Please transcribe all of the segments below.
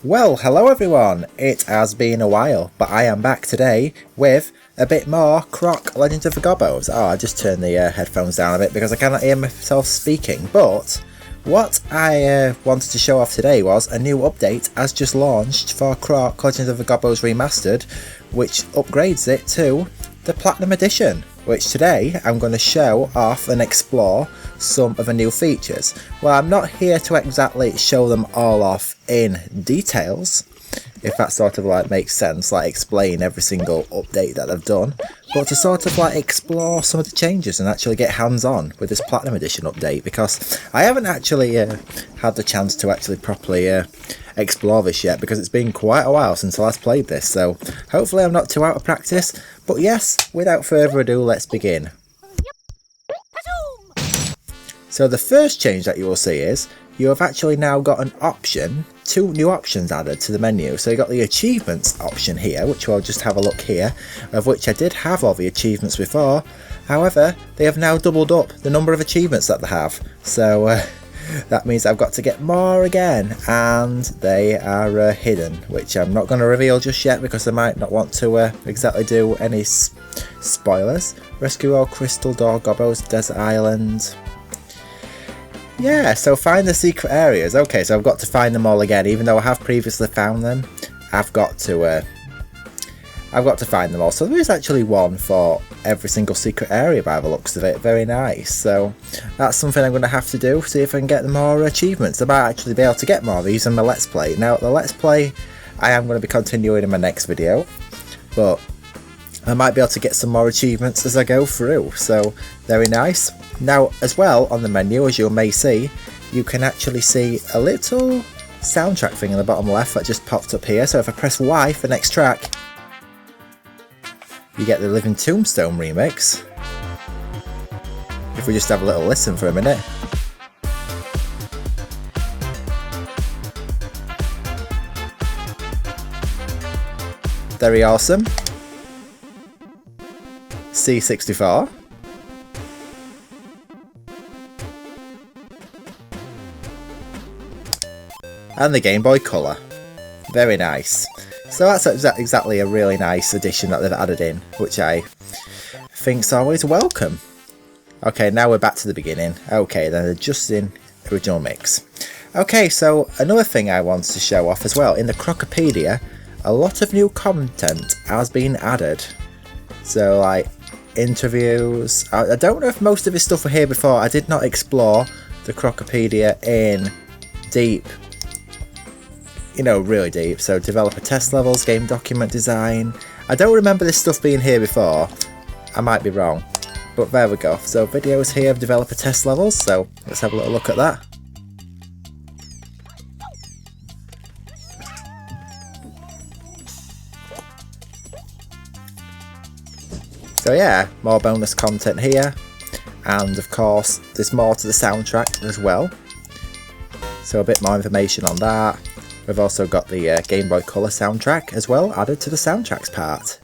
Well, hello everyone! It has been a while, but I am back today with a bit more Croc Legends of the Gobbos. Oh, I just turned the headphones down a bit because I cannot hear myself speaking, but what I wanted to show off today was a new update has just launched for Croc Legends of the Gobbos Remastered, which upgrades it to the Platinum Edition, which today I'm going to show off and explore some of the new features. Well, I'm not here to exactly show them all off in details, if that sort of like makes sense, like explain every single update that they've done, but to sort of like explore some of the changes and actually get hands-on with this Platinum Edition update, because I haven't actually had the chance to actually properly explore this yet, because it's been quite a while since I last played this, so hopefully I'm not too out of practice. But yes, without further ado, let's begin. So the first change that you will see is you have actually now got an option, two new options added to the menu. So you got the achievements option here, which we'll just have a look here, of which I did have all the achievements before. However, they have now doubled up the number of achievements that they have. So that means I've got to get more again, and they are hidden, which I'm not going to reveal just yet because I might not want to exactly do any spoilers. Rescue all Crystal Door Gobbos, Desert Island. Yeah, so find the secret areas. Okay, so I've got to find them all again, even though I have previously found them. I've got to find them all. So there is actually one for every single secret area by the looks of it. Very nice. So that's something I'm going to have to do, see if I can get more achievements. I might actually be able to get more of these in my Let's Play. Now, the Let's Play I am going to be continuing in my next video, but I might be able to get some more achievements as I go through. So very nice. Now, as well, on the menu, as you may see, you can actually see a little soundtrack thing in the bottom left that just popped up here. So if I press Y for next track, you get the Living Tombstone remix. If we just have a little listen for a minute. Very awesome. C64. And the Game Boy Color. Very nice. So that's exactly a really nice addition that they've added in, which I think's always welcome. Okay, now we're back to the beginning. Okay, then adjusting original mix. Okay, so another thing I want to show off as well, in the Crocopedia, a lot of new content has been added. So like interviews, I don't know if most of this stuff were here before. I did not explore the Crocopedia in deep, you know, really deep. So developer test levels, game document design. I don't remember this stuff being here before. I might be wrong, but there we go. So videos here of developer test levels. So let's have a little look at that. So yeah, more bonus content here. And of course, there's more to the soundtrack as well. So a bit more information on that. We've also got the Game Boy Color soundtrack as well, added to the soundtracks part.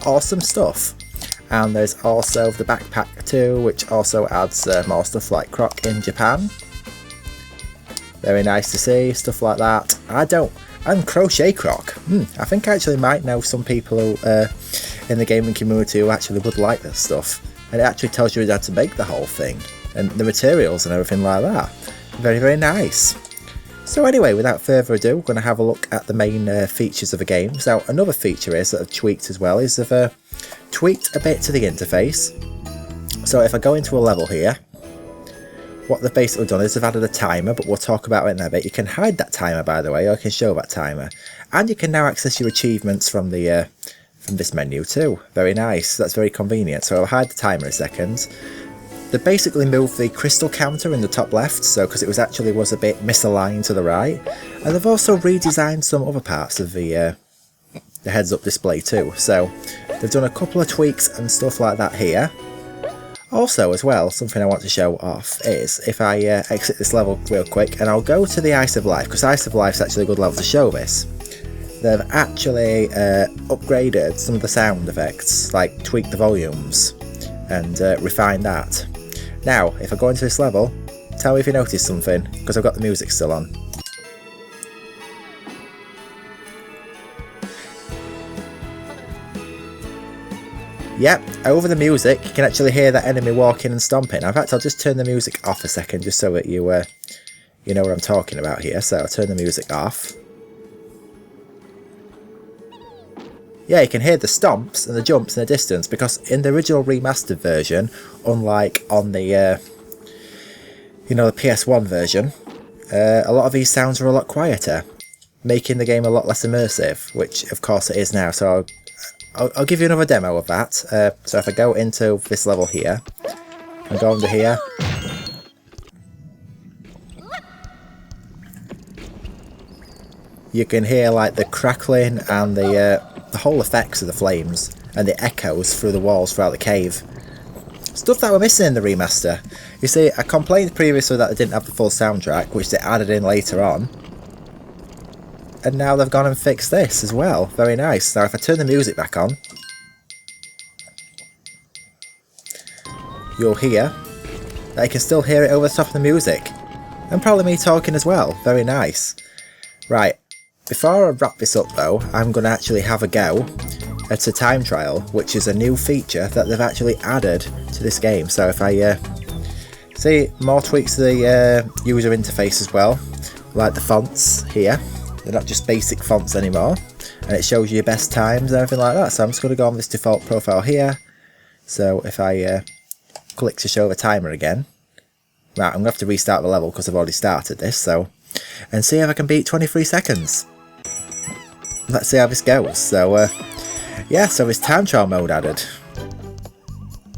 Awesome stuff. And there's also the backpack too, which also adds more stuff like Croc in Japan. Very nice to see, stuff like that. And Crochet Croc. I think I actually might know some people who, in the gaming community who actually would like this stuff. And it actually tells you how to make the whole thing, and the materials and everything like that. Very, very nice. So anyway, without further ado, we're going to have a look at the main features of the game. So another feature is that I've tweaked as well, is they've tweaked a bit to the interface. So if I go into a level here, what they've basically done is they've added a timer, but we'll talk about it in a bit. You can hide that timer, by the way, or you can show that timer. And you can now access your achievements from the from this menu too. Very nice. That's very convenient. So I'll hide the timer in a second. They basically moved the crystal counter in the top left, so because it was a bit misaligned to the right. And they've also redesigned some other parts of the heads-up display too. So they've done a couple of tweaks and stuff like that here. Also, as well, something I want to show off is if I exit this level real quick and I'll go to the Ice of Life, because Ice of Life is actually a good level to show this. They've actually upgraded some of the sound effects, like tweaked the volumes and refined that. Now, if I go into this level, Tell me if you noticed something, because I've got the music still on. Yep, over the music, you can actually hear that enemy walking and stomping. In fact, I'll just turn the music off a second, just so that you know what I'm talking about here. So I'll turn the music off. Yeah, you can hear the stomps and the jumps in the distance, because in the original remastered version, unlike on the, the PS1 version, a lot of these sounds are a lot quieter, making the game a lot less immersive, which of course it is now. So I'll give you another demo of that. So if I go into this level here, and go under here, you can hear like the crackling and the whole effects of the flames and the echoes through the walls throughout the cave. Stuff that we're missing in the remaster. You see, I complained previously that they didn't have the full soundtrack, which they added in later on. And now they've gone and fixed this as well. Very nice. Now if I turn the music back on, you'll hear that you can still hear it over the top of the music. And probably me talking as well. Very nice. Right, before I wrap this up though, I'm going to actually have a go at a time trial, which is a new feature that they've actually added to this game. So if I see more tweaks to the user interface as well, like the fonts here. They're not just basic fonts anymore, and it shows you your best times and everything like that. So I'm just going to go on this default profile here. So if I click to show the timer again, right, I'm going to have to restart the level because I've already started this. So, and see if I can beat 23 seconds. Let's see how this goes. So yeah, so there's time trial mode added.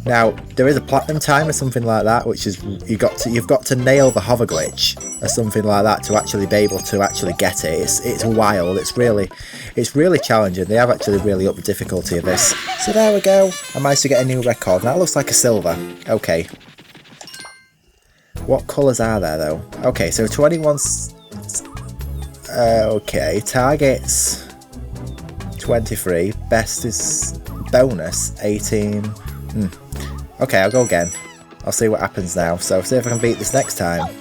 Now there is a platinum time or something like that, which is you've got to nail the hover glitch or something like that to actually be able to actually get it. It's wild. It's really challenging. They have actually really upped the difficulty of this. So there we go. I managed to get a new record. That looks like a silver. Okay. What colours are there though? Okay, so 21. Okay, targets 23. Best is bonus 18. Okay, I'll go again. I'll see what happens now. So see if I can beat this next time.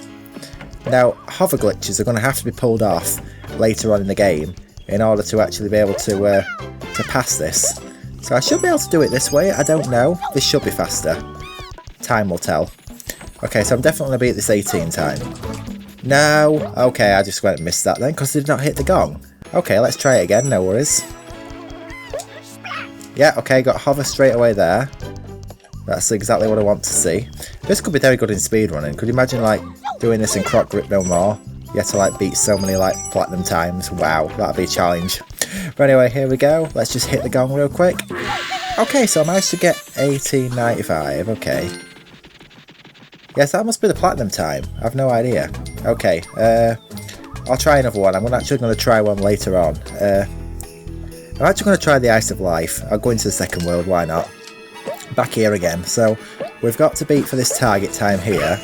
Now, hover glitches are going to have to be pulled off later on in the game in order to actually be able to pass this. So I should be able to do it this way. I don't know. This should be faster. Time will tell. Okay, so I'm definitely going to beat this 18 time. No. Okay, I just went and missed that then because I did not hit the gong. Okay, let's try it again. No worries. Yeah, okay, got hover straight away there. That's exactly what I want to see. This could be very good in speedrunning. Could you imagine like doing this in Croc Rip No More? You have to like beat so many like platinum times. Wow, that'd be a challenge. But anyway, here we go. Let's just hit the gong real quick. Okay, so I managed to get 1895. Okay. Yes, that must be the platinum time. I've no idea. Okay, I'll try another one. I'm actually going to try one later on. I'm actually going to try the Ice of Life. I'll go into the second world, why not? Back here again. So we've got to beat for this target time here.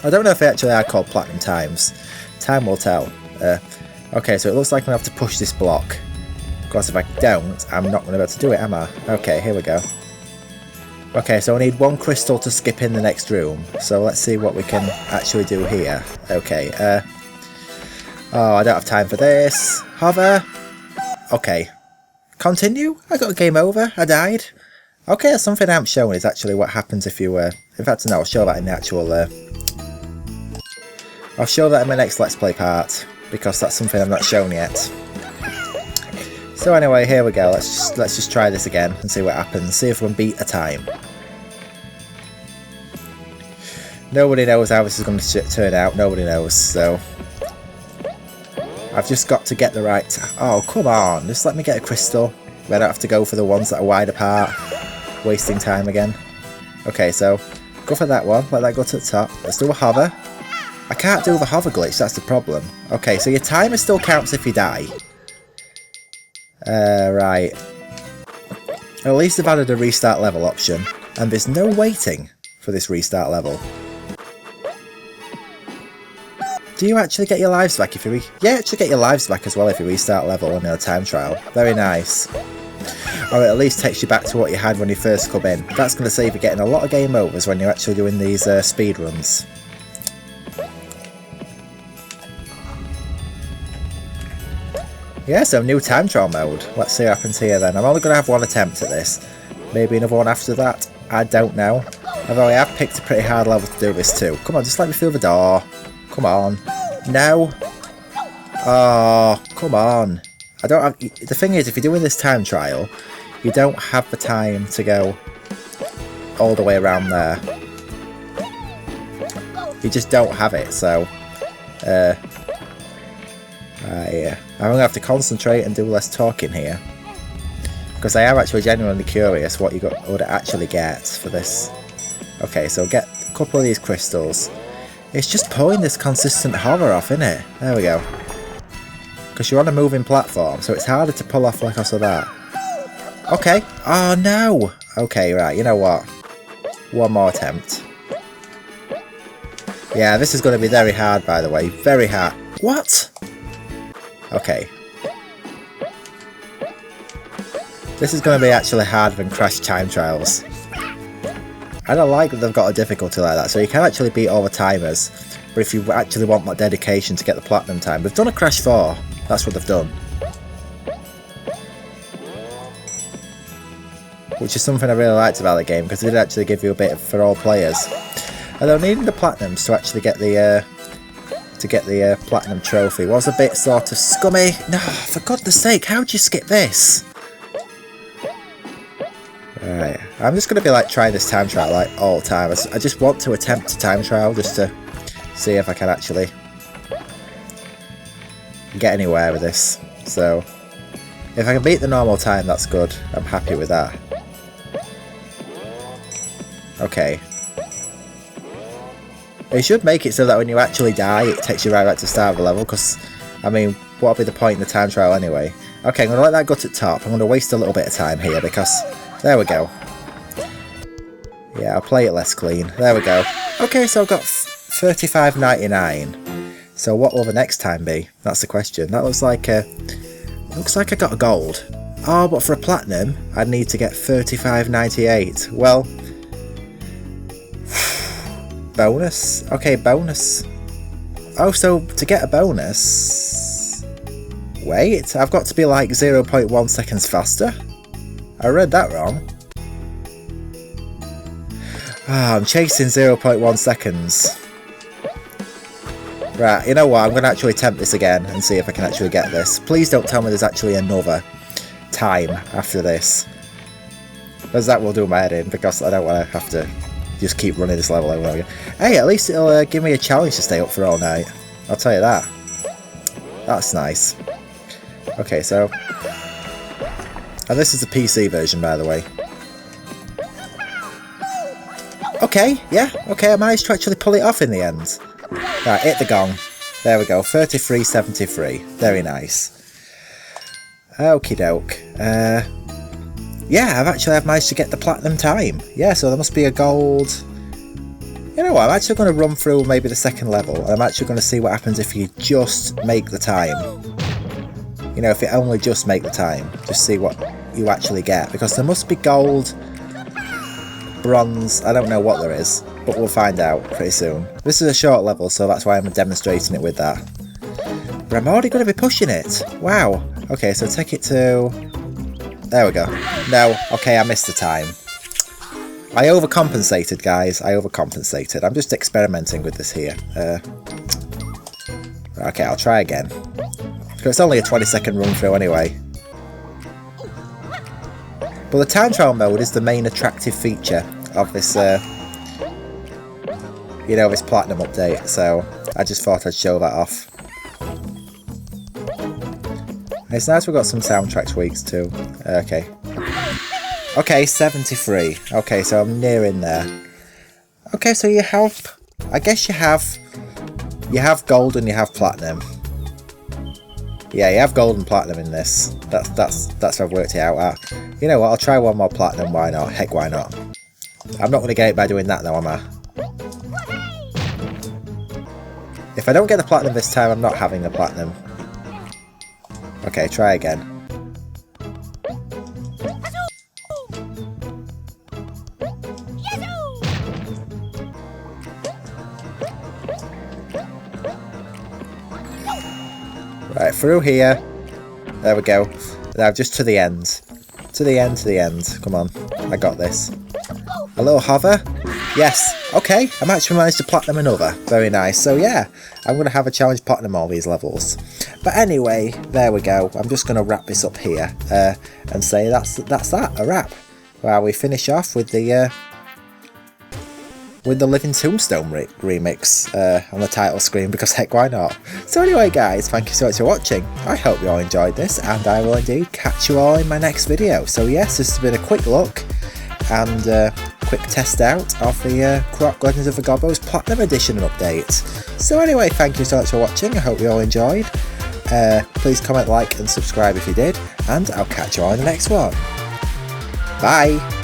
I don't know if they actually are called platinum times. Time will tell. Okay, so it looks like I'm going to have to push this block. Of course, if I don't, I'm not going to be able to do it, am I? Okay, here we go. Okay, so I need one crystal to skip in the next room. So let's see what we can actually do here. Okay, oh, I don't have time for this. Hover. Okay. Continue? I got a game over. I died. Okay, that's something I haven't shown is actually what happens if you... in fact, no, I'll show that in the actual... I'll show that in my next Let's Play part, because that's something I've not shown yet. So anyway, here we go. Let's just try this again and see what happens. See if we can beat a time. Nobody knows how this is going to turn out. Nobody knows, so... I've just got to get the right... Oh, come on. Just let me get a crystal. I don't have to go for the ones that are wide apart. Wasting time again. Okay, so go for that one. Let that go to the top. Let's do a hover. I can't do the hover glitch. That's the problem. Okay, so your timer still counts if you die. Right. At least they've added a restart level option. And there's no waiting for this restart level. Do you actually get your lives back if you... Yeah, you actually get your lives back as well if you restart level on a time trial. Very nice. Or it at least takes you back to what you had when you first come in. That's going to save you getting a lot of game overs when you're actually doing these speed runs. Yeah, so new time trial mode. Let's see what happens here then. I'm only going to have one attempt at this. Maybe another one after that. I don't know. Although I have picked a pretty hard level to do this too. Come on, just let me through the door. Come on. No. Oh, come on. I don't have... The thing is, if you're doing this time trial, you don't have the time to go all the way around there. You just don't have it, so... yeah. I'm going to have to concentrate and do less talking here. Because I am actually genuinely curious what you would actually get for this. Okay, so get a couple of these crystals. It's just pulling this consistent hover off, isn't it? There we go. Because you're on a moving platform, so it's harder to pull off like also that. Okay. Oh, no! Okay, right, you know what? One more attempt. Yeah, this is going to be very hard, by the way. Very hard. What? Okay. This is going to be actually harder than Crash Time Trials. I don't like that they've got a difficulty like that, so you can actually beat all the timers. But if you actually want that dedication to get the platinum time, they've done a Crash 4. That's what they've done. Which is something I really liked about the game, because it did actually give you a bit for all players. Although needing the platinums to actually get the platinum trophy was a bit sort of scummy. No, for goodness sake, how'd you skip this? Right, I'm just going to be like trying this time trial like all the time. I just want to attempt a time trial just to see if I can actually get anywhere with this. So, if I can beat the normal time, that's good. I'm happy with that. Okay. It should make it so that when you actually die, it takes you right back to the start of the level, because, I mean, what would be the point in the time trial anyway? Okay, I'm going to let that go to the top. I'm going to waste a little bit of time here, because... There we go. Yeah, I'll play it less clean. There we go. Okay, so I've got $35.99. So what will the next time be? That's the question. That looks like I got a gold. Oh, but for a platinum, I'd need to get $35.98. Well... bonus? Okay, bonus. Oh, so to get a bonus... Wait, I've got to be like 0.1 seconds faster? I read that wrong. Ah, I'm chasing 0.1 seconds. Right, you know what? I'm going to actually attempt this again and see if I can actually get this. Please don't tell me there's actually another time after this. Because that will do my head in, because I don't want to have to just keep running this level over and over again. Hey, at least it'll give me a challenge to stay up for all night. I'll tell you that. That's nice. Okay, so... And this is the PC version, by the way. Okay, yeah, okay, I managed to actually pull it off in the end. Right, hit the gong. There we go, 33.73. Very nice. Okie doke. Yeah, I've managed to get the platinum time. Yeah, so there must be a gold... You know what, I'm actually going to run through maybe the second level, and I'm actually going to see what happens if you just make the time. You know, if you only just make the time, just see what you actually get. Because there must be gold, bronze, I don't know what there is, but we'll find out pretty soon. This is a short level, so that's why I'm demonstrating it with that. But I'm already going to be pushing it. Wow. Okay, so take it to... There we go. No, okay, I missed the time. I overcompensated, guys. I overcompensated. I'm just experimenting with this here. Okay, I'll try again. It's only a 20-second run through anyway. But the time trial mode is the main attractive feature of this, you know, this platinum update. So I just thought I'd show that off. It's nice we've got some soundtrack tweaks too. Okay. Okay, 73. Okay, so I'm near in there. Okay, so you have... I guess you have gold and you have platinum. Yeah, you have gold and platinum in this. That's what I've worked it out at. You know what, I'll try one more platinum, why not? Heck, why not? I'm not going to get it by doing that though, am I? If I don't get the platinum this time, I'm not having the platinum. Okay, try again. Right, through here. There we go. Now just to the end. To the end, to the end. Come on, I got this. A little hover. Yes, okay, I've actually managed to platinum another. Very nice. So yeah, I'm going to have a challenge platinum all these levels. But anyway, there we go. I'm just going to wrap this up here and say that's that, a wrap. Well, we finish off with the Living Tombstone remix on the title screen, because heck, why not? So anyway guys, thank you so much for watching. I hope you all enjoyed this, and I will indeed catch you all in my next video. So yes, this has been a quick look and quick test out of the Croc Legends of the Gobbos Platinum Edition update. So anyway, thank you so much for watching. I hope you all enjoyed. Please comment, like and subscribe if you did, and I'll catch you all in the next one. Bye!